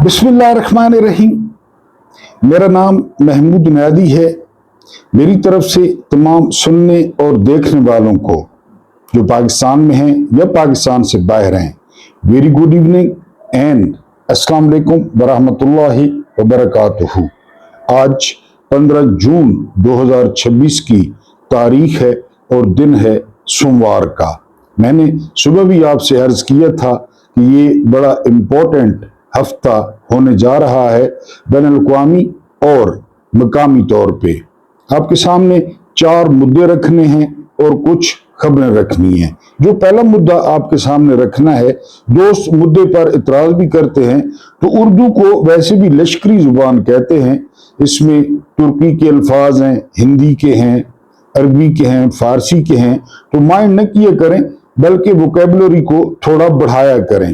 बिस्मिल्लाहिर्रहमानिर्रहीम। मेरा नाम महमूद नादी है। मेरी तरफ से तमाम सुनने और देखने वालों को जो पाकिस्तान में हैं या पाकिस्तान से बाहर हैं, वेरी गुड इवनिंग एंड अस्सलाम वालेकुम वरहमतुल्लाहि वबरकातुहू। आज 15 जून 2026 की तारीख है और दिन है सोमवार का। मैंने सुबह भी आपसे अर्ज किया था कि ये बड़ा इम्पोर्टेंट हफ्ता होने जा रहा है बैनुल-अक़वामी और मकामी तौर पे। आपके सामने 4 मुद्दे रखने हैं और कुछ खबरें रखनी है। जो पहला मुद्दा आपके सामने रखना है, दोस्त मुद्दे पर इतराज भी करते हैं तो उर्दू को वैसे भी लश्करी जुबान कहते हैं। इसमें तुर्की के अल्फाज हैं, हिंदी के हैं, अरबी के हैं, फारसी के हैं, तो माइंड न किया करें बल्कि वोकैबुलरी को थोड़ा बढ़ाया करें।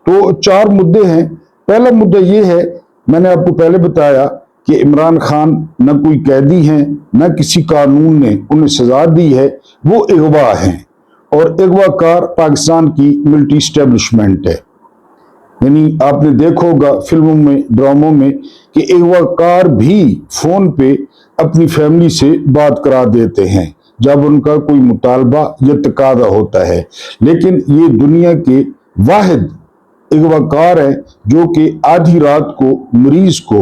तो 4 मुद्दे हैं। पहला मुद्दा ये है, मैंने आपको पहले बताया कि इमरान खान न कोई कैदी हैं, न किसी कानून ने उन्हें सजा दी है, वो अगवा हैं और अगवाकार पाकिस्तान की मिलिट्री एस्टेब्लिशमेंट है। यानी आपने देखा होगा फिल्मों में, ड्रामों में कि अगवाकार भी फोन पे अपनी फैमिली से बात करा देते हैं जब उनका कोई मुतालबा या तकादा होता है। लेकिन ये दुनिया के वाहिद अगवाकार हैं जो कि आधी रात को मरीज को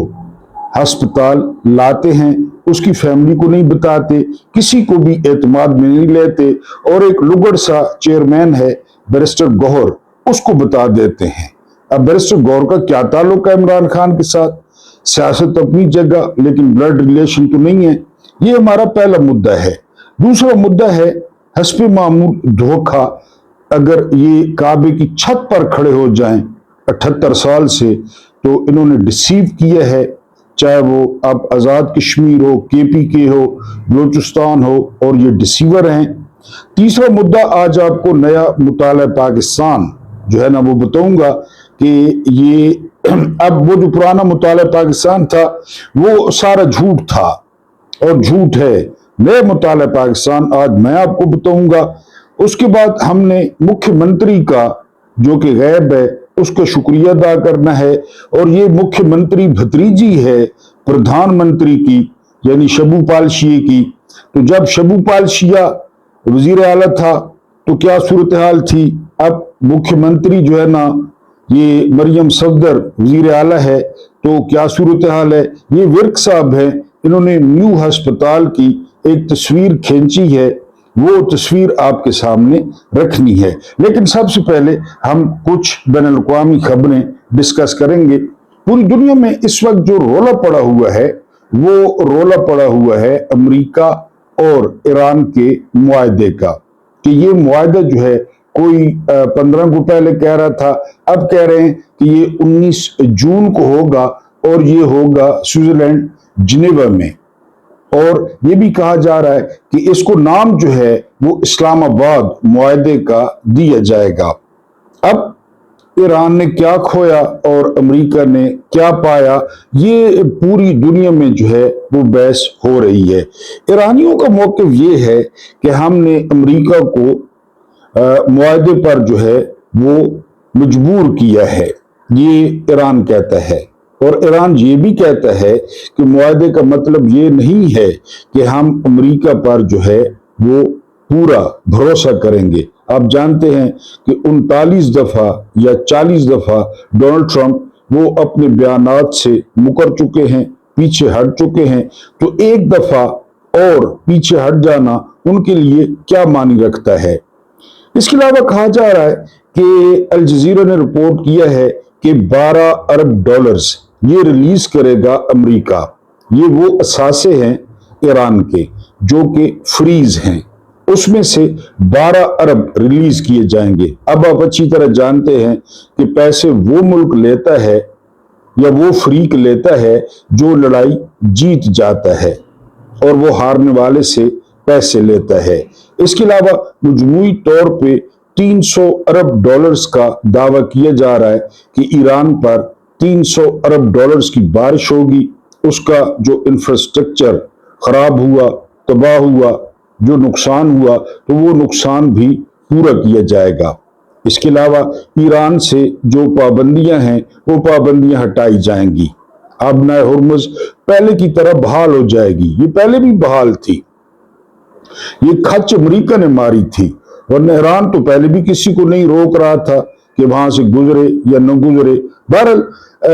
अस्पताल लाते हैं, उसकी फैमिली को नहीं बताते, किसी को भी एतमाद में नहीं लेते और एक लुगड़ सा चेयरमैन है बैरिस्टर गौहर, उसको बता देते हैं। अब बैरिस्टर गौहर का क्या ताल्लुक है इमरान खान के साथ? सियासत अपनी जगह, लेकिन ब्लड रिलेशन तो नहीं है। ये हमारा पहला मुद्दा है। दूसरा मुद्दा है हस्बे मामूल धोखा। अगर ये काबे की छत पर खड़े हो जाएं 78 साल से, तो इन्होंने डिसीव किया है, चाहे वो अब आज़ाद कश्मीर हो, KPK हो, बलूचिस्तान हो, और ये डिसीवर हैं। तीसरा मुद्दा आज आपको नया मुताला पाकिस्तान जो है ना वो बताऊंगा कि ये अब वो जो पुराना मुताला पाकिस्तान था वो सारा झूठ था और झूठ है। नया मुताला पाकिस्तान आज मैं आपको बताऊंगा। उसके बाद हमने मुख्यमंत्री का जो कि गैब है उसका शुक्रिया अदा करना है, और ये मुख्यमंत्री भतीजी है प्रधानमंत्री की, यानी शबूपाल शिया की। तो जब शबूपाल शिया वजीर आला था तो क्या सूरत हाल थी, अब मुख्यमंत्री जो है ना ये मरियम सफदर वजीर आला है तो क्या सूरत हाल है। ये विर्क साहब है, इन्होंने न्यू अस्पताल की एक तस्वीर खींची है, वो तस्वीर आपके सामने रखनी है। लेकिन सबसे पहले हम कुछ बैनुल-अक़वामी खबरें डिस्कस करेंगे। पूरी दुनिया में इस वक्त जो रोला पड़ा हुआ है वो रोला पड़ा हुआ है अमेरिका और ईरान के मुआहदे का, कि ये मुआहदा जो है कोई 15 को पहले कह रहा था, अब कह रहे हैं कि ये 19 जून को होगा और ये होगा स्विट्जरलैंड जिनेवा में। और ये भी कहा जा रहा है कि इसको नाम जो है वो इस्लामाबाद मुआहदे का दिया जाएगा। अब ईरान ने क्या खोया और अमेरिका ने क्या पाया, ये पूरी दुनिया में जो है वो बहस हो रही है। ईरानियों का मौक़िफ़ ये है कि हमने अमेरिका को मुआहदे पर जो है वो मजबूर किया है, ये ईरान कहता है। और ईरान ये भी कहता है कि मुआहदे का मतलब ये नहीं है कि हम अमेरिका पर जो है वो पूरा भरोसा करेंगे। आप जानते हैं कि 39 दफा या 40 दफा डोनाल्ड ट्रंप वो अपने बयानात से मुकर चुके हैं, पीछे हट चुके हैं। तो एक दफा और पीछे हट जाना उनके लिए क्या मानी रखता है। इसके अलावा कहा जा रहा है कि अल जजीरा ने रिपोर्ट किया है कि 12 अरब डॉलर्स ये रिलीज करेगा अमेरिका। ये वो असासे हैं ईरान के जो कि फ्रीज हैं, उसमें से 12 अरब रिलीज किए जाएंगे। अब आप अच्छी तरह जानते हैं कि पैसे वो मुल्क लेता है या वो फरीक लेता है जो लड़ाई जीत जाता है, और वो हारने वाले से पैसे लेता है। इसके अलावा मजमूई तौर पे 300 अरब डॉलर्स का दावा किया जा रहा है कि ईरान पर 300 अरब डॉलर्स की बारिश होगी। उसका जो इंफ्रास्ट्रक्चर खराब हुआ, तबाह हुआ, जो नुकसान हुआ, तो वो नुकसान भी पूरा किया जाएगा। इसके अलावा ईरान से जो पाबंदियां हैं वो पाबंदियां हटाई जाएंगी। अब नए हुर्मुज पहले की तरह बहाल हो जाएगी। ये पहले भी बहाल थी, ये खच अमेरिका ने मारी थी, वरना ईरान तो पहले भी किसी को नहीं रोक रहा था कि वहां से गुजरे या न गुजरे। बहरहाल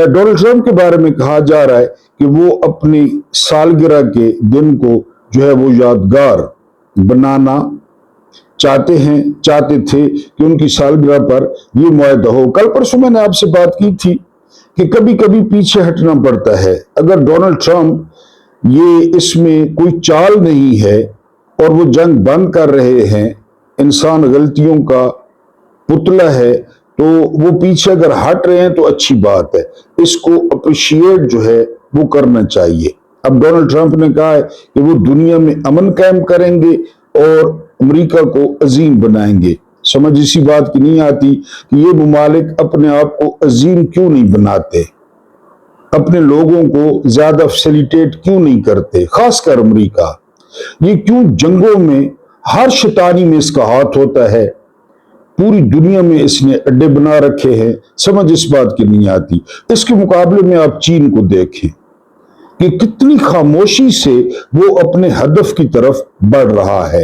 डोनाल्ड ट्रंप के बारे में कहा जा रहा है कि वो अपनी सालगिरह के दिन को जो है वो यादगार बनाना चाहते थे कि उनकी सालगिरह पर ये मुआहदा हो। कल परसों मैंने आपसे बात की थी कि कभी कभी पीछे हटना पड़ता है। अगर डोनाल्ड ट्रंप ये इसमें कोई चाल नहीं है और वो जंग बंद कर रहे हैं, इंसान गलतियों का पुतला है, तो वो पीछे अगर हट रहे हैं तो अच्छी बात है, इसको अप्रिशिएट जो है वो करना चाहिए। अब डोनाल्ड ट्रंप ने कहा है कि वो दुनिया में अमन कायम करेंगे और अमेरिका को अजीम बनाएंगे। समझ इसी बात की नहीं आती कि ये ममालिक अपने आप को अजीम क्यों नहीं बनाते, अपने लोगों को ज्यादा फैसिलिटेट क्यों नहीं करते, खासकर अमेरिका। ये क्यों जंगों में हर शैतानी में इसका हाथ होता है, पूरी दुनिया में इसने अड्डे बना रखे हैं, समझ इस बात की नहीं आती। इसके मुकाबले में आप चीन को देखें कि कितनी खामोशी से वो अपने हदफ की तरफ बढ़ रहा है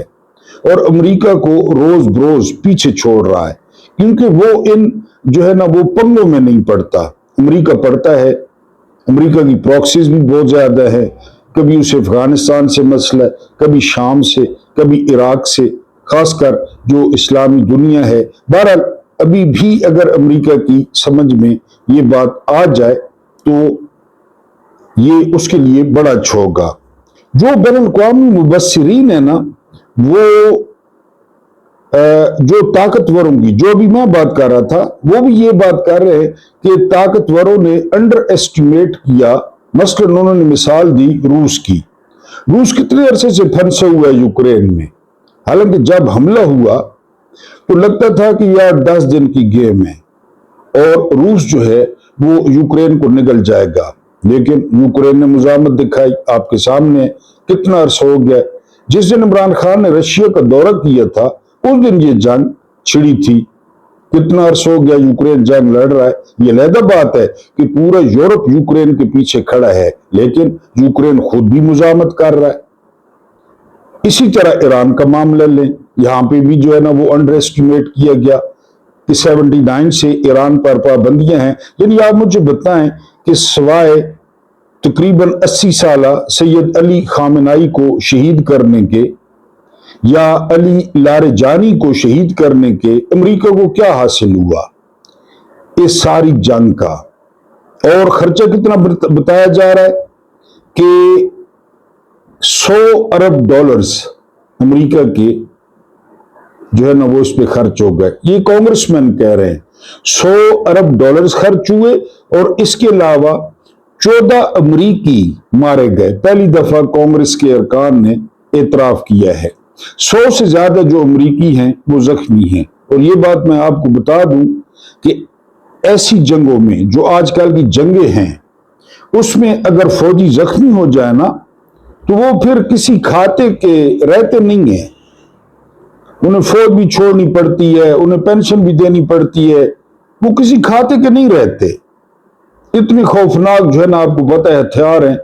और अमेरिका को रोज बरोज पीछे छोड़ रहा है, क्योंकि वो इन जो है ना वो पंगों में नहीं पड़ता। अमेरिका पड़ता है, अमेरिका की प्रॉक्सीज भी बहुत ज्यादा है, कभी उसे अफगानिस्तान से मसला, कभी शाम से, कभी इराक से, खासकर जो इस्लामी दुनिया है। बहरहाल अभी भी अगर अमेरिका की समझ में ये बात आ जाए तो ये उसके लिए बड़ा अच्छा होगा। जो बैनुल-अक़वामी मुबस्सिरीन है ना, वो जो ताकतवरों की, जो भी मैं बात कर रहा था, वो भी ये बात कर रहे हैं कि ताकतवरों ने अंडर एस्टिमेट किया। मसलन उन्होंने मिसाल दी रूस की। रूस कितने अरसे से फंसा हुआ है यूक्रेन में, हालांकि जब हमला हुआ तो लगता था कि यार 10 दिन की गेम है और रूस जो है वो यूक्रेन को निगल जाएगा, लेकिन यूक्रेन ने मुजामत दिखाई। आपके सामने कितना अरसा हो गया। जिस दिन इमरान खान ने रशिया का दौरा किया था उस दिन ये जंग छिड़ी थी। कितना अरसा हो गया यूक्रेन जंग लड़ रहा है। ये अलग बात है कि पूरा यूरोप यूक्रेन के पीछे खड़ा है, लेकिन यूक्रेन खुद भी मुजामत कर रहा है। इसी तरह ईरान का मामला लें, यहां पे भी जो है ना वो अंडर एस्टिमेट किया गया कि 79 से ईरान पर पाबंदियां हैं। यानी आप मुझे बताएं कि सिवाय तकरीबन 80 साल सैयद अली खामेनाई को शहीद करने के या अली लारेजानी को शहीद करने के अमेरिका को क्या हासिल हुआ इस सारी जंग का। और खर्चा कितना बताया जा रहा है कि 100 अरब डॉलर्स अमेरिका के जो है ना वो इस पे खर्च हो गए। ये कांग्रेसमैन कह रहे हैं 100 अरब डॉलर्स खर्च हुए और इसके अलावा 14 अमरीकी मारे गए। पहली दफा कांग्रेस के अरकान ने एतराफ किया है। 100 से ज्यादा जो अमरीकी हैं वो जख्मी हैं। और ये बात मैं आपको बता दूं कि ऐसी जंगों में जो आजकल की जंगें हैं उसमें अगर फौजी जख्मी हो जाए ना तो वो फिर किसी खाते के रहते नहीं है। उन्हें फौज भी छोड़नी पड़ती है, उन्हें पेंशन भी देनी पड़ती है, वो किसी खाते के नहीं रहते। इतनी खौफनाक जो है ना आपको पता है हथियार हैं।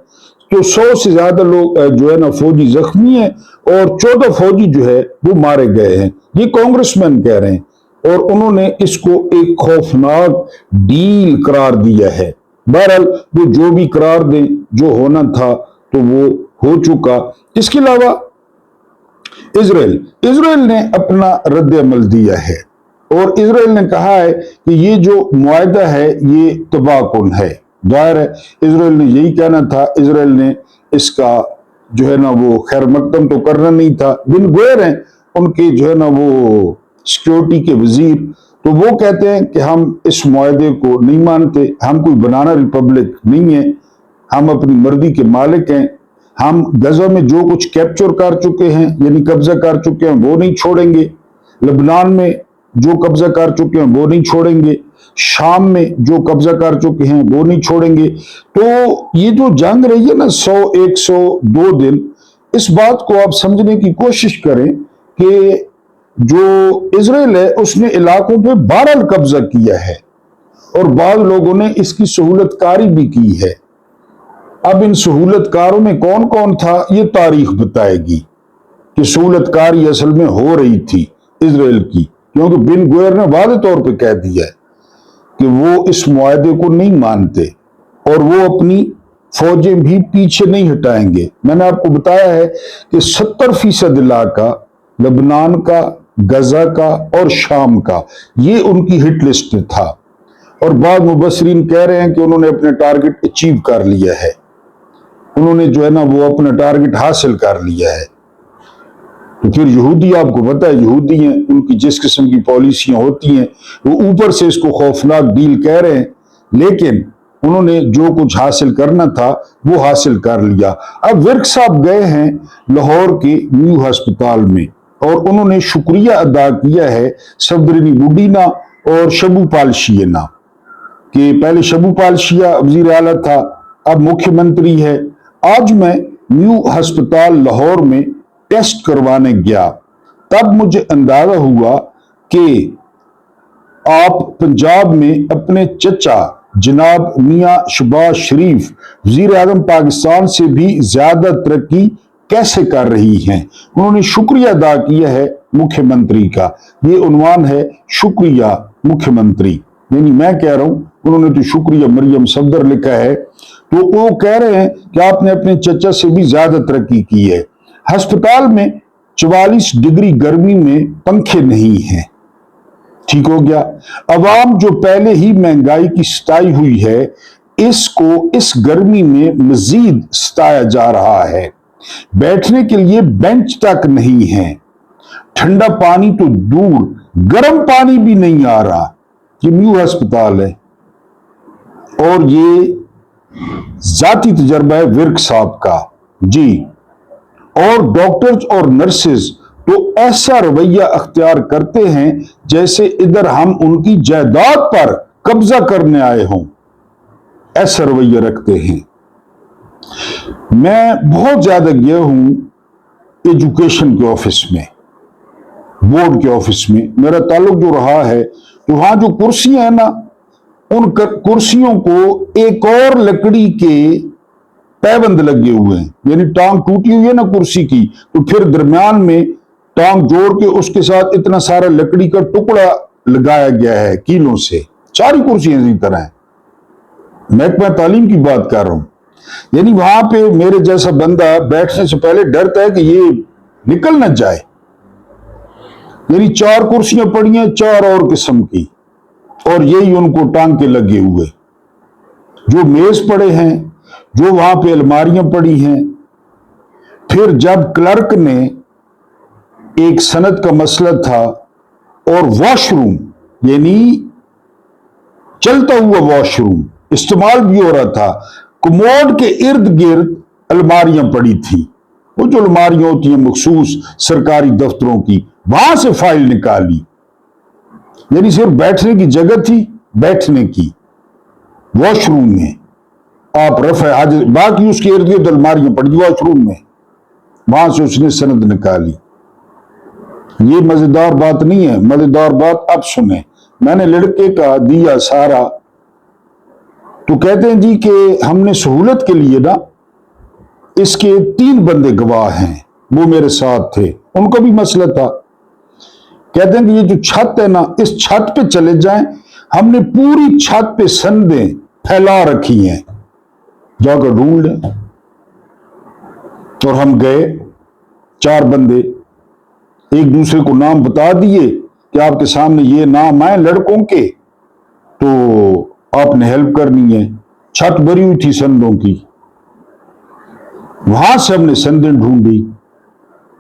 तो 100 से ज्यादा लोग जो है ना फौजी जख्मी हैं और 14 फौजी जो है वो मारे गए हैं। ये कांग्रेसमैन कह रहे हैं और उन्होंने इसको एक खौफनाक डील करार दिया है। बहरहाल वो जो भी करार दें, जो होना था तो वो हो चुका। इसके अलावा इजराइल ने अपना रद्द अमल दिया है और इजराइल ने कहा है कि ये जो मुआहदा है ये तबाहकुन है। जाहिर है इजराइल ने यही कहना था। इजराइल ने इसका जो है ना वो खैर मकदम तो करना नहीं था। बिन गुएर हैं उनके जो है ना वो सिक्योरिटी के वजीर, तो वो कहते हैं कि हम इस मुआहदे को नहीं मानते, हम कोई बनाना रिपब्लिक नहीं है, हम अपनी मर्जी के मालिक हैं, हम गजा में जो कुछ कैप्चर कर चुके हैं यानी कब्जा कर चुके हैं वो नहीं छोड़ेंगे, लेबनान में जो कब्जा कर चुके हैं वो नहीं छोड़ेंगे, शाम में जो कब्जा कर चुके हैं वो नहीं छोड़ेंगे। तो ये जो जंग रही है ना 100, 102 दिन, इस बात को आप समझने की कोशिश करें कि जो इजराइल है उसने इलाकों पे बहरहाल कब्जा किया है और बाद लोगों ने इसकी सहूलतकारी भी की है। अब इन सहूलतकारों में कौन कौन था ये तारीख बताएगी कि सहूलतकारी असल में हो रही थी इजराइल की, क्योंकि बिन गुएर ने वादे तौर पे कह दिया है कि वो इस मुआहदे को नहीं मानते और वो अपनी फौजें भी पीछे नहीं हटाएंगे। मैंने आपको बताया है कि 70% इलाका लबनान का, गजा का और शाम का ये उनकी हिट लिस्ट में था और बाद मुबस्सिरीन कह रहे हैं कि उन्होंने अपने टारगेट अचीव कर लिया है, उन्होंने जो है ना वो अपना टारगेट हासिल कर लिया है। तो फिर यहूदी, आपको पता है यहूदी हैं, उनकी जिस किस्म की पॉलिसियां होती हैं, वो ऊपर से इसको खौफनाक डील कह रहे हैं, लेकिन उन्होंने जो कुछ हासिल करना था वो हासिल कर लिया। अब विर्क साहब गए हैं लाहौर के न्यू अस्पताल में और उन्होंने शुक्रिया अदा किया है सफदरनी बुडीना और शबू पाल शिया कि पहले शबू पाल शिया वजीर आला था, अब मुख्यमंत्री है। आज मैं न्यू अस्पताल लाहौर में टेस्ट करवाने गया, तब मुझे अंदाजा हुआ कि आप पंजाब में अपने चचा जनाब मियां शहबाज शरीफ वजीर आजम पाकिस्तान से भी ज्यादा तरक्की कैसे कर रही हैं। उन्होंने शुक्रिया अदा किया है मुख्यमंत्री का, ये उन्वान है शुक्रिया मुख्यमंत्री, यानी मैं कह रहा हूं उन्होंने तो शुक्रिया मरियम सफदर लिखा है, तो वो कह रहे हैं कि आपने अपने चचा से भी ज्यादा तरक्की की है। अस्पताल में 44 डिग्री गर्मी में पंखे नहीं हैं, ठीक हो गया। अवाम जो पहले ही महंगाई की सताई हुई है, इसको इस गर्मी में मजीद सताया जा रहा है। बैठने के लिए बेंच तक नहीं है, ठंडा पानी तो दूर गर्म पानी भी नहीं आ रहा। ये न्यू अस्पताल है और ये जाती तजर्बा है विर्क साहब का जी। और डॉक्टर्स और नर्सेज तो ऐसा रवैया अख्तियार करते हैं जैसे इधर हम उनकी जायदाद पर कब्जा करने आए हों, ऐसा रवैया रखते हैं। मैं बहुत ज्यादा गया हूं एजुकेशन के ऑफिस में, बोर्ड के ऑफिस में मेरा ताल्लुक जो रहा है, तो वहां जो कुर्सियां हैं ना, उन कुर्सियों को एक और लकड़ी के पैबंद लगे हुए हैं, यानी टांग टूटी हुई है ना कुर्सी की, तो फिर दरमियान में टांग जोड़ के उसके साथ इतना सारा लकड़ी का टुकड़ा लगाया गया है कीलों से। सारी कुर्सियां इसी तरह है। महकमा तालीम की बात कर रहा हूं, यानी वहां पे मेरे जैसा बंदा बैठने से पहले डरता है कि ये निकल ना जाए। यानी 4 कुर्सियां पड़ी हैं 4 और किस्म की, और यही उनको टांग के लगे हुए। जो मेज पड़े हैं, जो वहां पे अलमारियां पड़ी हैं। फिर जब क्लर्क ने एक सनद का मसला था और वॉशरूम, यानी चलता हुआ वॉशरूम इस्तेमाल भी हो रहा था, कमोड के इर्द गिर्द अलमारियां पड़ी थी, वो जो अलमारियां होती हैं मखसूस सरकारी दफ्तरों की, वहां से फाइल निकाली। यानी सिर्फ बैठने की जगह थी, बैठने की वॉशरूम में आप रफ़े हाजिर, बाकी उसके इर्द गिर्द अलमारियां पड़ी वॉशरूम में, वहां से उसने सनद निकाली। ये मजेदार बात नहीं है, मजेदार बात अब सुने। मैंने लड़के का दिया सारा, तो कहते हैं जी कि हमने सहूलत के लिए ना, इसके 3 बंदे गवाह हैं, वो मेरे साथ थे, उनका भी मसला था। कहते हैं कि ये जो छत है ना, इस छत पे चले जाएं, हमने पूरी छत पे संदें फैला रखी हैं, जाकर ढूंढ लें। और हम गए 4 बंदे, एक दूसरे को नाम बता दिए कि आपके सामने ये नाम आए लड़कों के, तो आपने हेल्प करनी है। छत भरी हुई थी संदों की, वहां से हमने संदें ढूंढी।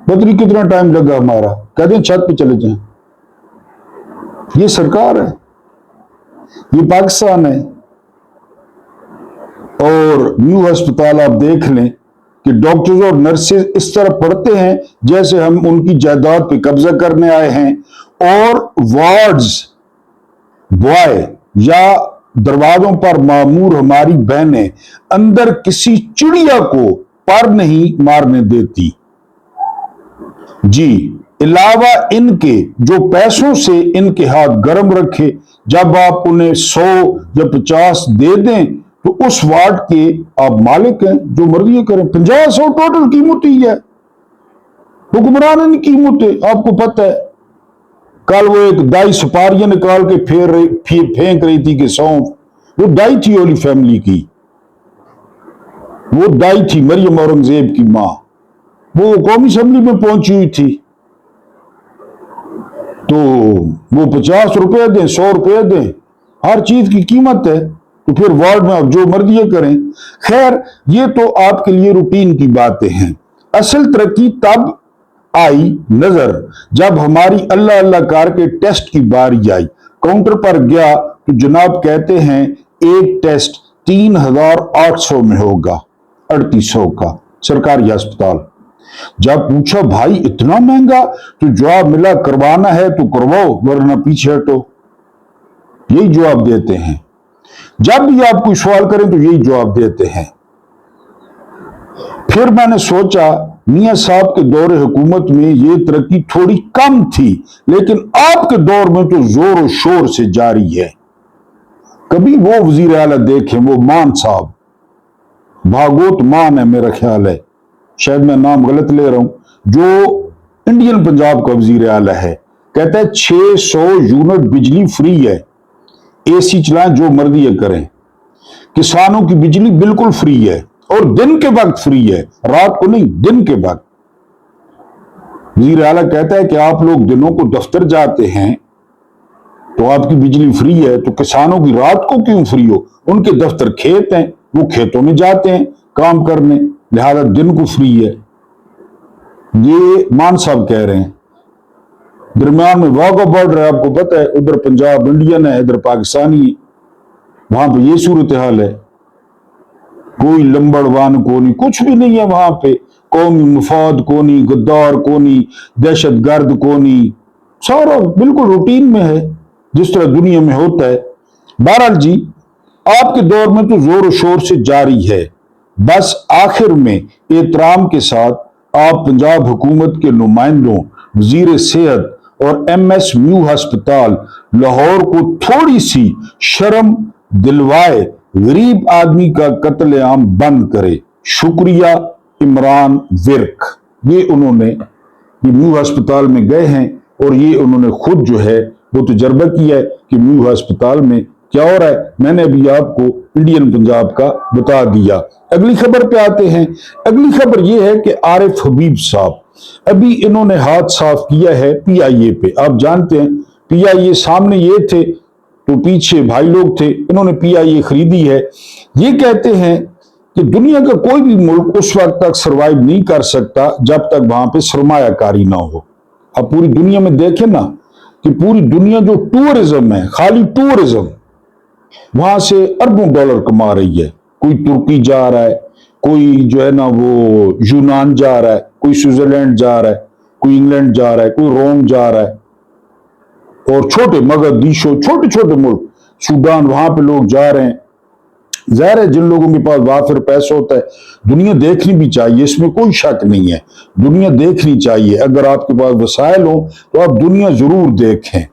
बदरी कितना टाइम लगा हमारा, कहते हैं छत पे चले जाएं। ये सरकार है, ये पाकिस्तान है। और न्यू अस्पताल आप देख लें कि डॉक्टर्स और नर्सेज इस तरह पढ़ते हैं जैसे हम उनकी जायदाद पे कब्जा करने आए हैं, और वार्ड्स बॉय या दरवाजों पर मामूर हमारी बहनें अंदर किसी चिड़िया को पर नहीं मारने देती। जी, अलावा इनके जो पैसों से इनके हाथ गर्म रखे, जब आप उन्हें 100 या 50 दे दें तो उस वार्ड के आप मालिक हैं, जो मर्जी करें। 50-100 टोटल कीमत ही है, हुक्मरान की कीमत है, आपको पता है। कल वो एक दाई सुपारियां निकाल के फेंक रही थी कि सौंफ, वो दाई थी होली फैमिली की, वो दाई थी मरियम औरंगजेब की मां, वो कौमी असेंबली में पहुंची हुई थी। तो वो 50 रुपए दें, 100 रुपए दें, हर चीज की कीमत है। तो फिर वार्ड में आप जो मर्जी करें। खैर, ये तो आपके लिए रूटीन की बातें हैं। असल तरक्की तब आई नजर जब हमारी अल्लाह अल्लाह कार के टेस्ट की बारी आई। काउंटर पर गया तो जनाब कहते हैं एक टेस्ट 3800 में होगा, 3800 का, सरकारी अस्पताल। जब पूछा भाई इतना महंगा, तो जवाब मिला करवाना है तो करवाओ वरना पीछे हटो। यही जवाब देते हैं, जब भी आप कोई सवाल करें तो यही जवाब देते हैं। फिर मैंने सोचा मियां साहब के दौरे हुकूमत में ये तरक्की थोड़ी कम थी, लेकिन आपके दौर में तो जोर और शोर से जारी है। कभी वो वजीर आला देखें, वो मान साहब, भागवत मान है मेरा ख्याल है, शायद मैं नाम गलत ले रहा हूं, जो इंडियन पंजाब का वजीर आला है, कहता है 600 यूनिट बिजली फ्री है, एसी चलाएं जो मर्जी करें, किसानों की बिजली बिल्कुल फ्री है और दिन के वक्त फ्री है, रात को नहीं, दिन के वक्त। वजीर आला कहता है कि आप लोग दिनों को दफ्तर जाते हैं तो आपकी बिजली फ्री है, तो किसानों की रात को क्यों फ्री हो? उनके दफ्तर खेत हैं, वो खेतों में जाते हैं काम करने, लिहाजा दिन को फ्री है। ये मान साहब कह रहे हैं। दरमियान में वाघा बॉर्डर है, आपको पता है, उधर पंजाब इंडियन है, इधर पाकिस्तानी है, वहां पे ये सूरत हाल है। कोई लंबड़वान को नहीं, कुछ भी नहीं है वहां पे, कौमी मुफाद को नहीं, गद्दार को नहीं, दहशत गर्द को नहीं, सारा बिल्कुल रूटीन में है जिस तरह दुनिया में होता है। बहरहाल जी, आपके दौर में तो जोर शोर से जारी है। बस आखिर में एहतराम के साथ आप पंजाब हुकूमत के नुमाइंदों, वजीर सेहत और MS म्यू अस्पताल लाहौर को थोड़ी सी शर्म दिलवाए, गरीब आदमी का कत्लेआम बंद करे। शुक्रिया इमरान विर्क। ये उन्होंने, ये म्यू अस्पताल में गए हैं और ये उन्होंने खुद जो है वो तजर्बा किया है कि म्यू अस्पताल में क्या हो रहा है। मैंने अभी आपको इंडियन पंजाब का बता दिया। अगली खबर पे आते हैं। अगली खबर ये है कि आरिफ हबीब साहब, अभी इन्होंने हाथ साफ किया है PIA पे। आप जानते हैं PIA सामने ये थे तो पीछे भाई लोग थे, इन्होंने PIA खरीदी है। ये कहते हैं कि दुनिया का कोई भी मुल्क उस वक्त तक सरवाइव नहीं कर सकता जब तक वहां पे सरमायाकारी ना हो। अब पूरी दुनिया में देखें ना कि पूरी दुनिया जो टूरिज्म है, खाली टूरिज्म, वहां से अरबों डॉलर कमा रही है। कोई तुर्की जा रहा है, कोई जो है ना वो यूनान जा रहा है, कोई स्विट्जरलैंड जा रहा है, कोई इंग्लैंड जा रहा है, कोई रोम जा रहा है, और छोटे मगरदीशो, छोटे छोटे मुल्क, सूडान, वहां पे लोग जा रहे हैं। जाहिर है जिन लोगों के पास वाफिर पैसा होता है, दुनिया देखनी भी चाहिए, इसमें कोई शक नहीं है, दुनिया देखनी चाहिए। अगर आपके पास वसाइल हो तो आप दुनिया जरूर देखें।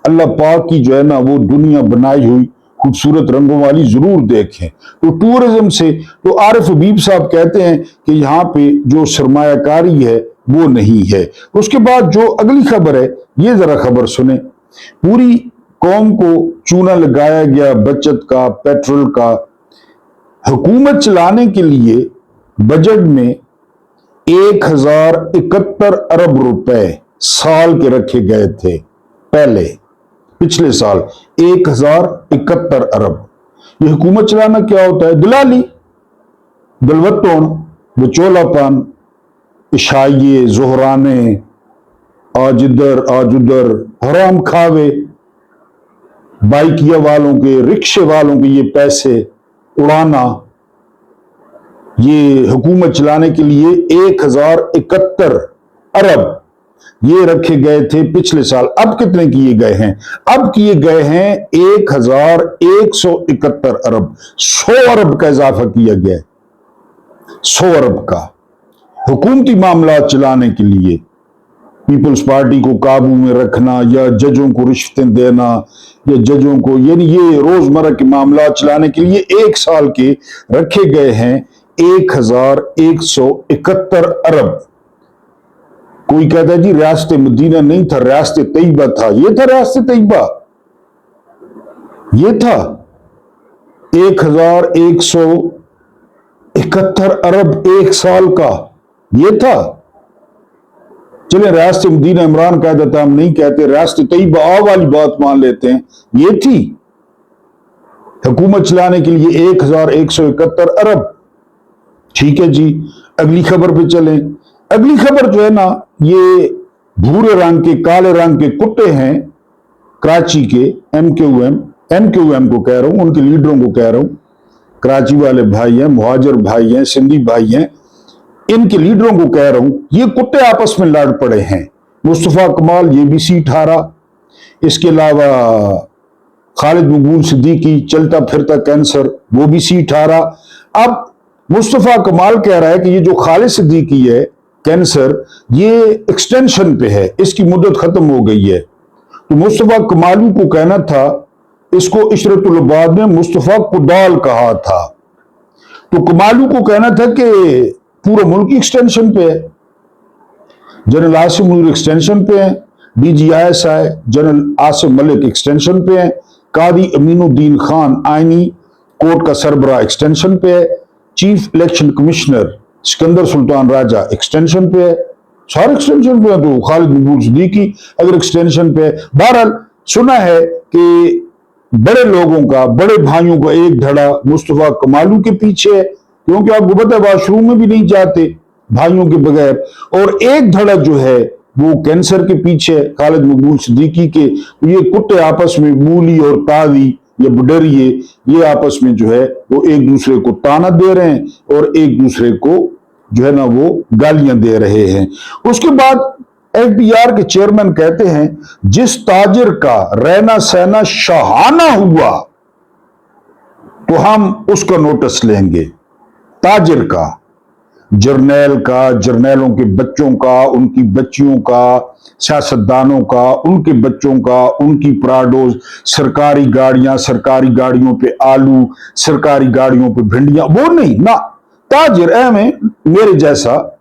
अल्लाह पाक की जो है ना वो दुनिया बनाई हुई खूबसूरत रंगों वाली जरूर देखें। तो टूरिज्म से तो आरिफ हबीब साहब कहते हैं कि यहाँ पे जो सरमायाकारी है वो नहीं है। उसके बाद जो अगली खबर है, ये जरा खबर सुने। पूरी कौम को चूना लगाया गया बचत का, पेट्रोल का। हुकूमत चलाने के लिए बजट में 1071 अरब रुपए साल के रखे गए थे। पहले पिछले साल 1071 अरब। ये हुकूमत चलाना क्या होता है? दलाली, दलवतों, बचोलापन, इशाइये, जोहराने, आज इधर आज उधर, हराम खावे, बाइकिया वालों के, रिक्शे वालों के ये पैसे उड़ाना। ये हुकूमत चलाने के लिए 1071 अरब ये रखे गए थे पिछले साल। अब कितने किए गए हैं? अब किए गए हैं 1171 अरब। 100 अरब का इजाफा किया गया है, 100 अरब का हुकूमती मामला चलाने के लिए। पीपल्स पार्टी को काबू में रखना या जजों को रिश्वतें देना या जजों को, यानी ये रोजमर्रा के मामला चलाने के लिए 1 साल के रखे गए हैं 1171 अरब। कोई कहता है जी रियासत मदीना नहीं था, रियासत तैयबा था। ये था रियासत तैयबा, ये था 1171 अरब 1 साल का, ये था। चले रियासत मदीना इमरान कह देता, हम नहीं कहते, रियासत तैयबा वाली बात मान लेते हैं, ये थी हुकूमत चलाने के लिए 1171 अरब। ठीक है जी, अगली खबर पे चलें। अगली खबर जो है ना, ये भूरे रंग के काले रंग के कुत्ते हैं कराची के, एमक्यूएम को कह रहा हूं, उनके लीडरों को कह रहा हूं। कराची वाले भाई हैं, मुहाजिर भाई हैं, सिंधी भाई हैं, इनके लीडरों को कह रहा हूं, ये कुत्ते आपस में लड़ पड़े हैं। मुस्तफा कमाल ये भी सीट हारा, इसके अलावा खालिद मकबूल सिद्दीकी चलता फिरता कैंसर, वो भी सीट हारा। अब मुस्तफा कमाल कह रहा है कि ये जो खालिद सिद्दीकी है कैंसर, ये एक्सटेंशन पे है, इसकी मुद्दत खत्म हो गई है। तो मुस्तफा कमालू को कहना था, इसको इशरतुल इबाद ने मुस्तफा कुदाल कहा था, तो कमालू को कहना था कि पूरा मुल्क एक्सटेंशन पे है। जनरल आसिम मुनीर एक्सटेंशन पे है, DGISI general Asim Malik extension पे है, कादी अमीनुद्दीन खान आईनी कोर्ट का सरबराह एक्सटेंशन पे है, chief election commissioner Sikandar Sultan Raja extension पे है, सारे एक्सटेंशन पे है। तो खालिद मकबूल सिद्दीकी अगर एक्सटेंशन पे है। बहरहाल सुना है कि बड़े लोगों का, बड़े भाइयों का एक धड़ा मुस्तफा कमालू के पीछे है, क्योंकि आपको पता है वॉशरूम में भी नहीं जाते भाइयों के बगैर, और एक धड़ा जो है वो कैंसर के पीछे है खालिद मकबूल सिद्दीकी के। तो ये कुत्ते आपस में मूली और तावी या बुडरिए, ये आपस में जो है वो एक दूसरे को ताना दे रहे हैं और एक दूसरे को जो है ना वो गालियां दे रहे हैं। उसके बाद FBR के चेयरमैन कहते हैं, जिस ताजिर का रहना सहना शाहाना हुआ तो हम उसका नोटिस लेंगे। ताजिर का, जर्नैल का, जर्नैलों के बच्चों का, उनकी बच्चियों का, सियासतदानों का, उनके बच्चों का, उनकी प्राडोज, सरकारी गाड़ियां, सरकारी गाड़ियों पे आलू, सरकारी गाड़ियों पे भिंडियां, वो नहीं ना। ताजिर अहम है मेरे जैसा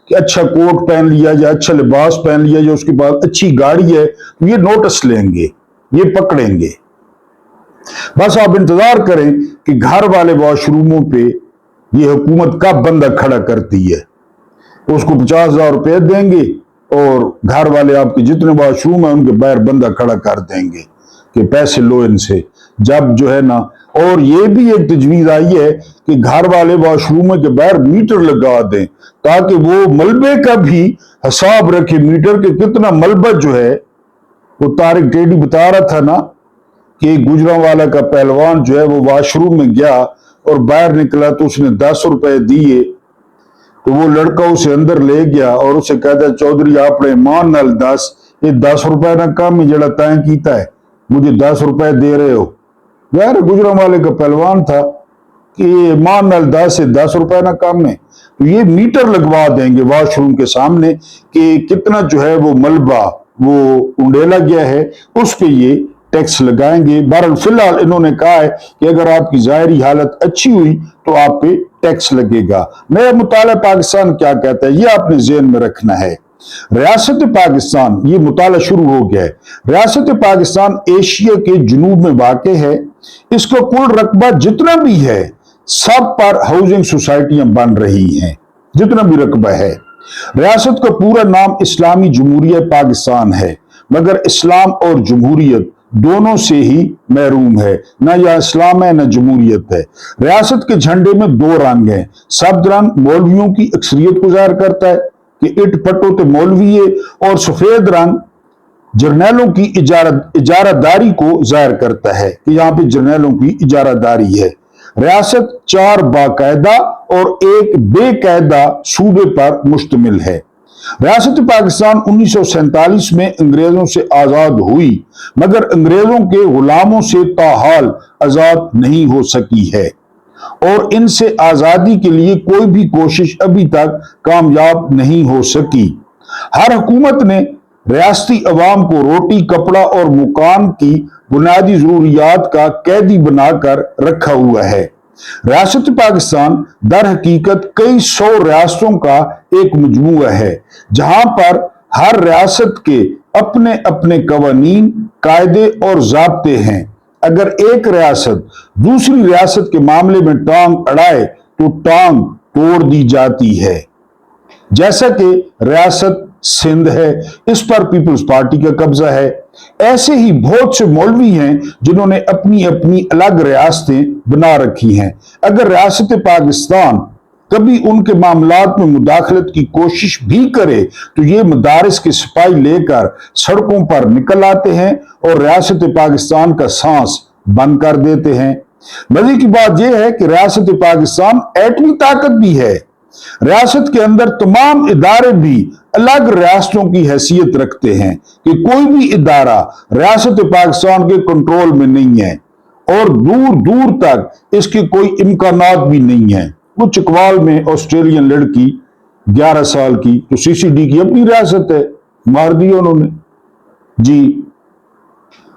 कि अच्छा कोट पहन लिया या अच्छा लिबास पहन लिया या उसके बाद अच्छी गाड़ी है, तो ये नोटिस लेंगे, ये पकड़ेंगे। बस आप इंतजार करें कि घर वाले वॉशरूमों पे ये हुकूमत कब बंदा खड़ा करती है। उसको 50,000 रुपये देंगे और घर वाले आपके जितने वॉशरूम है उनके बाहर बंदा खड़ा कर देंगे कि पैसे लो इनसे। जब जो है ना, और ये भी एक तजवीज आई है कि घर वाले वॉशरूम के बाहर मीटर लगा दें ताकि वो मलबे का भी हिसाब रखे, मीटर के कितना मलबा जो है। वो तारिक टेडी बता रहा था ना कि गुजरांवाला का पहलवान जो है वो वॉशरूम में गया और बाहर निकला तो उसने 10 रुपए दिए, तो वो लड़का उसे अंदर ले गया और उसे कहता, चौधरी आपने मान नाल 10, ये 10 रुपए ना कम ही जड़ा तय कीता है, मुझे 10 रुपए दे रहे हो। यार गुजरांवाले का पहलवान था कि ये मान नाल 10 से 10 रुपए ना कम है। तो ये मीटर लगवा देंगे वॉशरूम के सामने कि कितना जो है वो मलबा वो उंडेला गया है, उस पे ये टैक्स लगाएंगे। बहरहाल फिलहाल इन्होंने कहा है कि अगर आपकी जाहिरी हालत अच्छी हुई तो आप पे टैक्स लगेगा। नया मुताला पाकिस्तान क्या कहता है, ये आपने ज़हन में रखना है। रियासत पाकिस्तान, ये मुताला शुरू हो गया है। रियासत पाकिस्तान एशिया के जुनूब में वाक़ है। इसका कुल रकबा जितना भी है सब पर हाउसिंग सोसाइटियां बन रही हैं, जितना भी रकबा है। रियासत का पूरा नाम इस्लामी जमहूरिया पाकिस्तान है, मगर इस्लाम और जमहूरियत दोनों से ही महरूम है, न या इस्लाम है न जमहूरियत है। रियासत के झंडे में 2 रंग हैं। सब्ज रंग मौलवियों की अक्सरियत को जाहिर करता है कि इट पट्टो ते मौलवी है, और सफेद रंग जर्नैलों की इजारादारी को जाहिर करता है कि यहाँ पे जर्नैलों की इजारादारी है। रियासत 4 बाकायदा और 1 बेकायदा सूबे पर मुश्तमिल है। रियासत पाकिस्तान 1947 में अंग्रेजों से आजाद हुई, मगर अंग्रेजों के गुलामों से ताहाल आजाद नहीं हो सकी है और इनसे आजादी के लिए कोई भी कोशिश अभी तक कामयाब नहीं हो सकी। हर हुकूमत ने रियासती अवाम को रोटी, कपड़ा और मकान की बुनियादी जरूरियात का कैदी बनाकर रखा हुआ है। रियासत पाकिस्तान दर हकीकत कई सौ रियासतों का एक मजमूआ है, जहां पर हर रियासत के अपने अपने कवानीन, कायदे और ज़ाब्ते हैं। अगर एक रियासत दूसरी रियासत के मामले में टांग अड़ाए तो टांग तोड़ दी जाती है। जैसा कि रियासत सिंध है, इस पर पीपल्स पार्टी का कब्जा है। ऐसे ही बहुत से मौलवी हैं जिन्होंने अपनी अपनी अलग रियासतें बना रखी हैं। अगर रियासत पाकिस्तान कभी उनके मामलात में मुदाखलत की कोशिश भी करे तो ये मदारिस के सिपाही लेकर सड़कों पर निकल आते हैं और रियासत पाकिस्तान का सांस बंद कर देते हैं। मजे की बात यह है कि रियासत पाकिस्तान एटमी ताकत भी है। रियासत के अंदर तमाम इदारे भी अलग रियासतों की हैसियत रखते हैं कि कोई भी इदारा रियासत पाकिस्तान के कंट्रोल में नहीं है और दूर दूर तक इसके कोई इम्कानात भी नहीं है। वो चकवाल में ऑस्ट्रेलियन लड़की 11 साल की, तो सीसीडी की अपनी रियासत है, मार दी उन्होंने जी।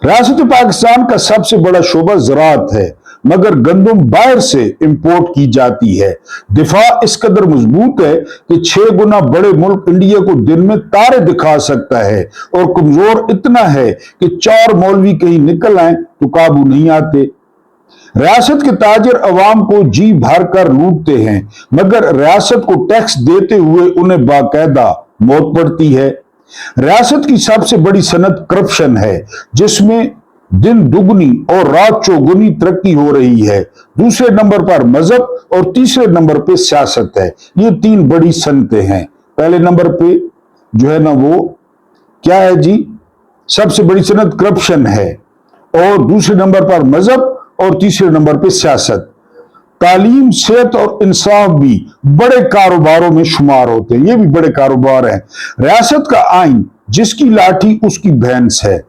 रियासत पाकिस्तान का सबसे बड़ा शोबा ज़राअत है, मगर गंदम बाहर से इंपोर्ट की जाती है। दिफा इस कदर मजबूत है कि 6 गुना बड़े मुल्क इंडिया को दिन में तारे दिखा सकता है, और कमजोर इतना है कि 4 मौलवी कहीं निकल आए तो काबू नहीं आते। रियासत के ताजिर अवाम को जी भर कर लूटते हैं, मगर रियासत को टैक्स देते हुए उन्हें बाकायदा मौत पड़ती है। रियासत की सबसे बड़ी सनत करप्शन है, जिसमें दिन दुगनी और रात चौगुनी तरक्की हो रही है। दूसरे नंबर पर मजहब और तीसरे नंबर पे सियासत है। ये 3 बड़ी सनतें हैं। पहले नंबर पे जो है ना वो क्या है जी, सबसे बड़ी सनत करप्शन है, और दूसरे नंबर पर मजहब और तीसरे नंबर पे सियासत। तालीम, सेहत और इंसाफ भी बड़े कारोबारों में शुमार होते हैं। ये भी बड़े कारोबार हैं। रियासत का आइन जिसकी लाठी उसकी भैंस है,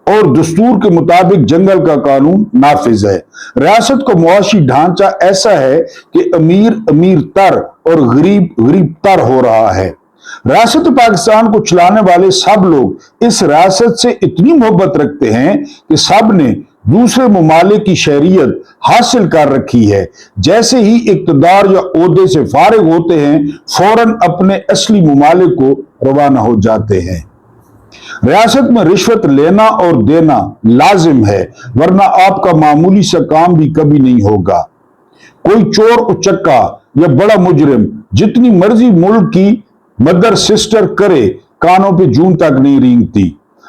और दस्तूर के मुताबिक जंगल का कानून नाफिज है। रियासत का मुआशी ढांचा ऐसा है कि अमीर अमीर तर और गरीब गरीब तर हो रहा है। रियासत पाकिस्तान को चलाने वाले सब लोग इस रियासत से इतनी मोहब्बत रखते हैं कि सब ने दूसरे ममालिक की शहरियत हासिल कर रखी है। जैसे ही इक्तदार या ओहदे से फारिग होते हैं, फौरन अपने असली ममालिक को रवाना हो जाते हैं। रियासत में रिश्वत लेना और देना लाजिम है, वरना आपका मामूली सा काम भी कभी नहीं होगा। कोई चोर उचक्का या बड़ा मुजरिम जितनी मर्जी मुल्क की मदर सिस्टर करे, कानों पे जून तक नहीं रेंगती।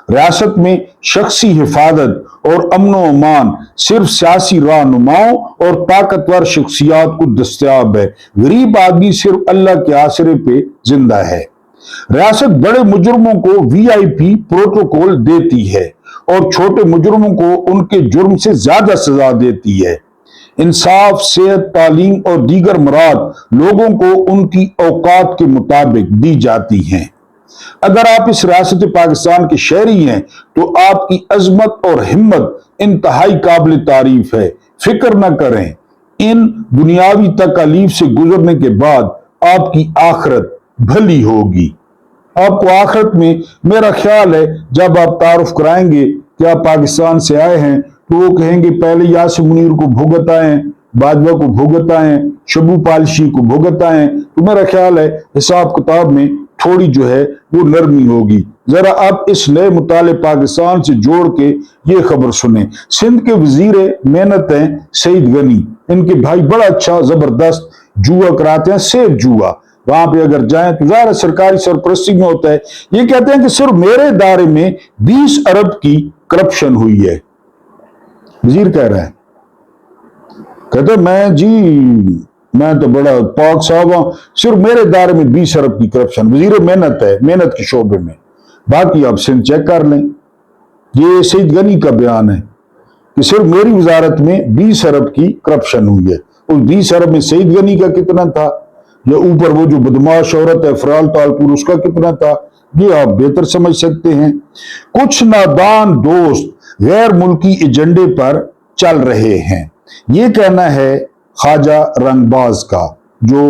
रियासत में शख्सी हिफाजत और अमन व अमान सिर्फ सियासी रहनुमाओं और ताकतवर शख्सियात को दस्तयाब है। गरीब आदमी सिर्फ अल्लाह के आसरे पे जिंदा है। रियासत बड़े मुजरमों को वीआईपी प्रोटोकॉल देती है और छोटे मुजरमों को उनके जुर्म से ज्यादा सजा देती है। इंसाफ, सेहत, तालीम और दीगर मराद लोगों को उनकी औकात के मुताबिक दी जाती हैं। अगर आप इस रियासत पाकिस्तान के शहरी हैं तो आपकी अजमत और हिम्मत इंतहाई काबिल तारीफ है। फिक्र न करें, इन दुनियावी तकालीफ से गुजरने के बाद आपकी आखिरत भली होगी। आपको आखिरत में, मेरा ख्याल है, जब आप तारुफ कराएंगे कि आप पाकिस्तान से आए हैं, तो वो कहेंगे पहले यासिर मुनीर को भुगत आए, बाजवा को भुगत आए, शबू पालशी को भुगत आए। तो मेरा ख्याल है हिसाब किताब में थोड़ी जो है वो नरमी होगी। जरा आप इस नए मुताले पाकिस्तान से जोड़ के ये खबर सुने। सिंध के वजीर मेहनत हैं सईद गनी, इनके भाई बड़ा अच्छा जबरदस्त जुआ कराते हैं, सेफ जुआ। वहां पे अगर जाएं तो ज़ाहिर सरकारी सरपरस्ती में होता है। ये कहते हैं कि सिर्फ मेरे दायरे में 20 अरब की करप्शन हुई है। वजीर कह रहा है, कहते मैं तो बड़ा पाक साहब हूं, सिर्फ मेरे दायरे में 20 अरब की करप्शन। वजीर मेहनत है, मेहनत के शोबे में। बाकी आप सिंध चेक कर लें। ये सईद गनी का बयान है कि सिर्फ मेरी वजारत में 20 अरब की करप्शन हुई है। उस 20 अरब में सईद गनी का कितना था, या ऊपर वो जो बदमाश औरत है फराल तालपुर, उसका कितना था, ये आप बेहतर समझ सकते हैं। कुछ नादान दोस्त गैर मुल्की एजेंडे पर चल रहे हैं, ये कहना है ख्वाजा रंगबाज का, जो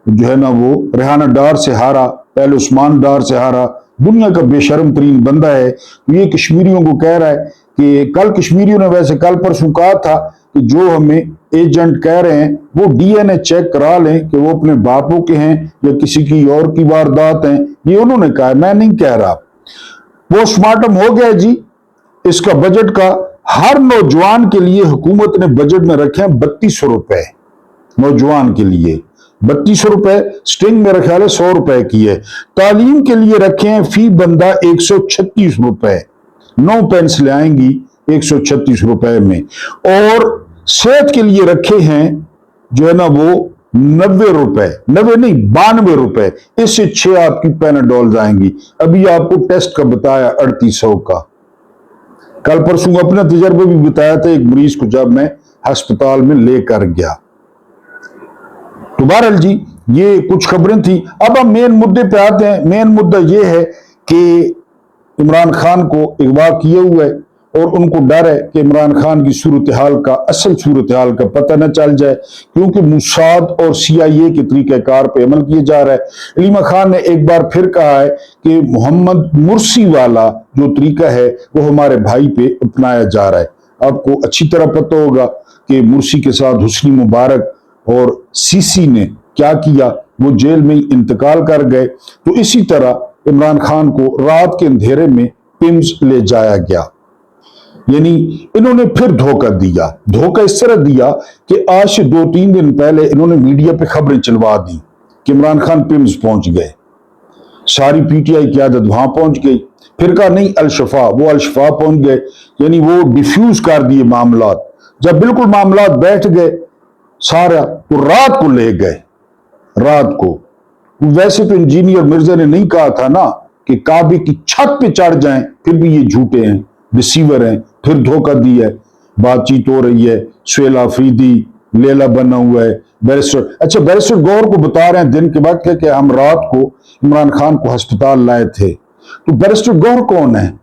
है ना वो रेहाना डार से हारा, पहले उस्मान डार से हारा, दुनिया का बेशर्म तरीन बंदा है। तो ये कश्मीरियों को कह रहा है कि कल कश्मीरियों ने वैसे कल परसों कहा था कि जो हमें एजेंट कह रहे हैं वो डीएनए चेक करा लें कि वो अपने बापों के हैं या किसी की और की वारदात हैं, ये उन्होंने कहा है, मैं नहीं कह रहा। पोस्टमार्टम हो गया जी इसका बजट का। हर नौजवान के लिए हुकूमत ने बजट में रखे हैं 3200 रुपए, नौजवान के लिए 3200 रुपए, स्ट्रिंग मेरा ख्याल है 100 रुपए की है। तालीम के लिए रखे हैं फी बंदा 136 रुपए, 9 पेंसिलें आएंगी 136 रुपए में। और सेहत के लिए रखे हैं जो है ना वो 90 रुपए, 90 नहीं 92 रुपए, इससे 6 आपकी पैनाडोल आएंगी। अभी आपको टेस्ट का बताया 3800 का। कल परसों अपना तजर्बा भी बताया था एक मरीज को जब मैं अस्पताल में लेकर गया। तो बहरहाल जी ये कुछ खबरें थी। अब हम मेन मुद्दे पे आते हैं। मेन मुद्दा ये है कि इमरान खान को अगवा किए हुए और उनको डर है कि इमरान खान की सूरत हाल का, असल सूरत हाल का पता न चल जाए, क्योंकि मुसाद और CIA के तरीक़ाकार पे अमल किया जा रहा है। अलीमा खान ने एक बार फिर कहा है कि मोहम्मद मुर्सी वाला जो तरीका है वो हमारे भाई पे अपनाया जा रहा है। आपको अच्छी तरह पता होगा कि मुर्सी के साथ हुस्नी मुबारक और सीसी ने क्या किया, वो जेल में इंतकाल कर गए। तो इसी तरह इमरान खान को रात के अंधेरे में पिम्स ले जाया गया। यानी इन्होंने फिर धोखा दिया। धोखा इस तरह दिया कि आज से 2-3 दिन पहले इन्होंने मीडिया पे खबरें चलवा दी कि इमरान खान पिम्स पहुंच गए, सारी PTI की आदत वहां पहुंच गई। फिर कहा नहीं अलशफा, वो अलशफा पहुंच गए। यानी वो डिफ्यूज कर दिए मामलात। जब बिल्कुल मामलात बैठ गए सारा, तो रात को ले गए। रात को वैसे तो इंजीनियर मिर्जा ने नहीं कहा था ना कि काबे की छत पे चढ़ जाएं, फिर भी ये झूठे हैं, रिसीवर हैं, फिर धोखा दिया है। बातचीत हो रही है, सुहेल आफरीदी लेला बना हुआ है, बैरिस्टर, अच्छा बैरिस्टर गौर को बता रहे हैं दिन के वक्त कि हम रात को इमरान खान को अस्पताल लाए थे। तो बैरिस्टर गौर कौन है,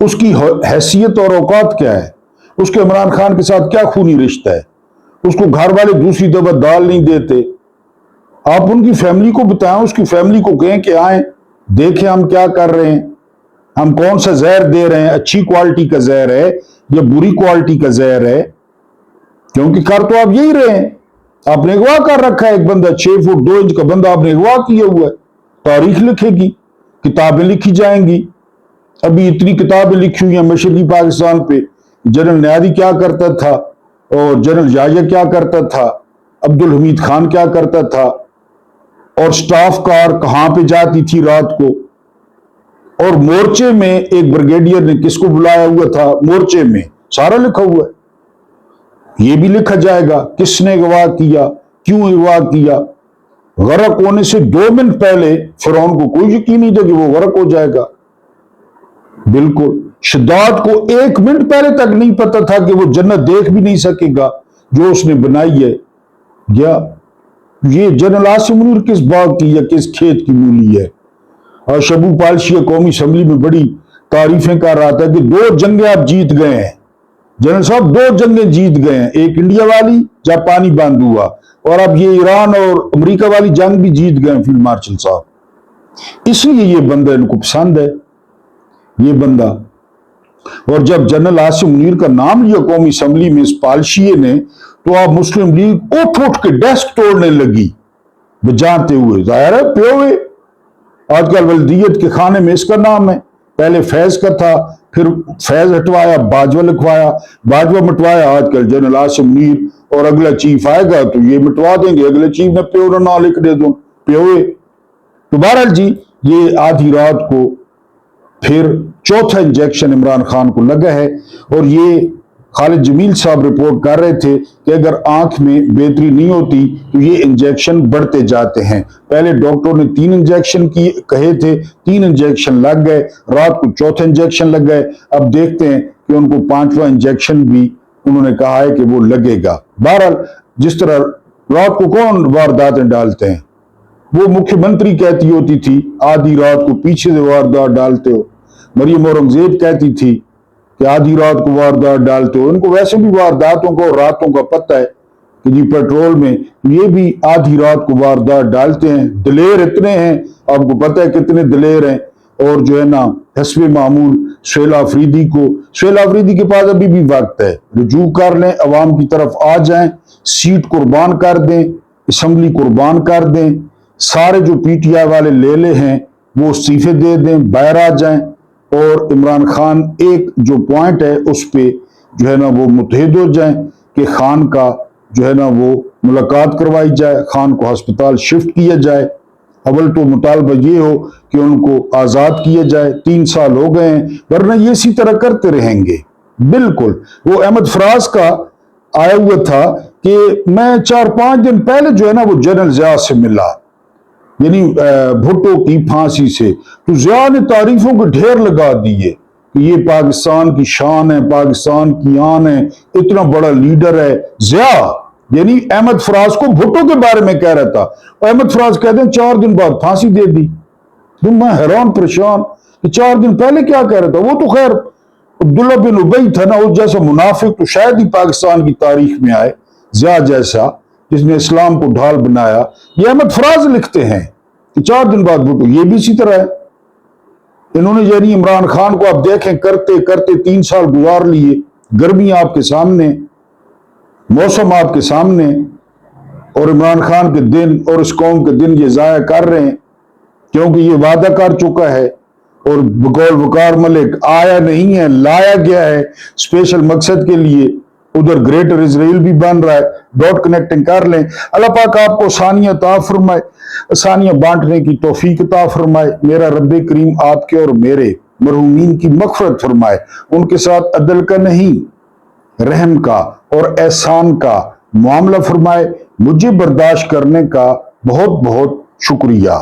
उसकी हैसियत और औकात क्या है, उसके इमरान खान के साथ क्या खूनी रिश्ता है, उसको घर वाले दूसरी दफा दाल नहीं देते। आप उनकी फैमिली को बताएं, उसकी फैमिली को कहें कि आए देखें हम क्या कर रहे हैं, हम कौन सा जहर दे रहे हैं, अच्छी क्वालिटी का जहर है या बुरी क्वालिटी का जहर है। क्योंकि कर तो आप यही रहे हैं। आपने अगवा कर रखा है एक बंदा, 6 फुट 2 इंच का बंदा आपने अगवा किया हुआ है। तारीख लिखेगी, किताबें लिखी जाएंगी। अभी इतनी किताबें लिखी हुई हैं मशरकी पाकिस्तान पे, जनरल न्यादी क्या करता था और जनरल याया क्या करता था, अब्दुल हमीद खान क्या करता था, और स्टाफ कार कहां पे जाती थी रात को, और मोर्चे में एक ब्रिगेडियर ने किसको बुलाया हुआ था मोर्चे में, सारा लिखा हुआ है। यह भी लिखा जाएगा किसने अगवा किया, क्यों अगवा किया। गरक होने से 2 मिनट पहले फिरौन को कोई यकीन नहीं था कि वो गरक हो जाएगा। बिल्कुल शद्दाद को 1 मिनट पहले तक नहीं पता था कि वो जन्नत देख भी नहीं सकेगा जो उसने बनाई है। या ये जनरल आसिम मुनीर किस बाग की या किस खेत की मूली है। और शबू पालशिया कौमी असम्बली में बड़ी तारीफें कर रहा था कि 2 जंगें आप जीत गए हैं जनरल साहब, 2 जंगें जीत गए हैं, एक इंडिया वाली जब पानी बंद हुआ, और अब ये ईरान और अमेरिका वाली जंग भी जीत गए फील्ड मार्शल साहब। इसलिए ये बंदा इनको पसंद है, ये बंदा। और जब जनरल आसिम मुनीर का नाम लिया कौमी असम्बली में इस पालशिए ने, तो आप मुस्लिम लीग उठ उठ के डेस्क तोड़ने लगी बजाते हुए। जाहिर है प्योवे आजकल वल्दियत के खाने में इसका नाम है। पहले फैज का था, फिर फैज हटवाया, बाजवा लिखवाया, बाजवा मिटवाया, आजकल जनरल आसिम मुनीर, और अगला चीफ आएगा तो ये मिटवा देंगे, अगले चीफ ने प्यो ना लिख दे दो प्योवे। तो बहरहाल जी ये आधी रात को फिर चौथा इंजेक्शन इमरान खान को लगा है। और ये खालिद जमील साहब रिपोर्ट कर रहे थे कि अगर आंख में बेहतरी नहीं होती तो ये इंजेक्शन बढ़ते जाते हैं। पहले डॉक्टर ने 3 इंजेक्शन की कहे थे, 3 इंजेक्शन लग गए, रात को चौथा इंजेक्शन लग गए। अब देखते हैं कि उनको 5वां इंजेक्शन भी उन्होंने कहा है कि वो लगेगा। बहरहाल जिस तरह रात को कौन वारदातें डालते हैं, वो मुख्यमंत्री कहती होती थी आधी रात को पीछे से वारदात डालते हो, मरियम औरंगजेब कहती थी कि आधी रात को वारदात डालते हो। इनको वैसे भी वारदातों को रातों का पता है कि जी पेट्रोल में ये भी आधी रात को वारदात डालते हैं। दिलेर इतने हैं, आपको पता है कितने दिलेर हैं। اور جو ہے نا حسب معمول سہیل آفریدی کے پاس ابھی بھی وقت ہے، رجوع کر لیں، عوام کی طرف آ جائیں، سیٹ قربان کر دیں، اسمبلی قربان کر دیں، سارے جو پی ٹی آئی والے لے ہیں وہ استعفے دے دیں، باہر آ جائیں، اور عمران خان ایک جو پوائنٹ ہے اس پہ جو ہے نا وہ متحد ہو جائیں کہ خان کا جو ہے نا وہ ملاقات کروائی جائے، خان کو ہسپتال شفٹ کیا جائے۔ اول تو مطالبہ یہ ہو کہ ان کو آزاد کیا جائے، 3 سال ہو گئے ہیں، ورنہ یہ اسی طرح کرتے رہیں گے۔ بالکل وہ احمد فراز کا آیا ہوا تھا کہ میں 4-5 دن پہلے جو ہے نا وہ جنرل ضیاء سے ملا، یعنی بھٹو کی پھانسی سے، تو ضیاء نے تعریفوں کے ڈھیر لگا دیے کہ یہ پاکستان کی شان ہے، پاکستان کی آن ہے، اتنا بڑا لیڈر ہے ضیاء، یعنی احمد فراز کو بھٹو کے بارے میں کہہ رہا تھا، اور احمد فراز کہتے ہیں 4 دن بعد پھانسی دے دی۔ تو میں حیران پریشان کہ 4 دن پہلے کیا کہہ رہا تھا؟ وہ تو خیر عبداللہ بن ابی تھا نا، اس جیسا منافق تو شاید ہی پاکستان کی تاریخ میں آئے، ضیاء جیسا جس نے اسلام کو ڈھال بنایا۔ یہ احمد فراز لکھتے ہیں کہ 4 دن بعد بھٹو، یہ بھی اسی طرح ہے۔ انہوں نے یعنی عمران خان کو آپ دیکھیں کرتے کرتے 3 سال گزار لیے، گرمی آپ کے سامنے، موسم آپ کے سامنے، اور عمران خان کے دن اور اس قوم کے دن یہ ضائع کر رہے ہیں، کیونکہ یہ وعدہ کر چکا ہے اور بقول وقار ملک آیا نہیں ہے، لایا گیا ہے اسپیشل مقصد کے لیے۔ ادھر گریٹر اسرائیل بھی بن رہا ہے، ڈاٹ کنیکٹنگ کر لیں۔ اللہ پاک آپ کو آسانیاں عطا فرمائے، آسانیاں بانٹنے کی توفیق عطا فرمائے۔ میرا رب کریم آپ کے اور میرے مرحومین کی مغفرت فرمائے، ان کے ساتھ عدل کا نہیں رحم کا اور احسان کا معاملہ فرمائے۔ مجھے برداشت کرنے کا بہت بہت شکریہ۔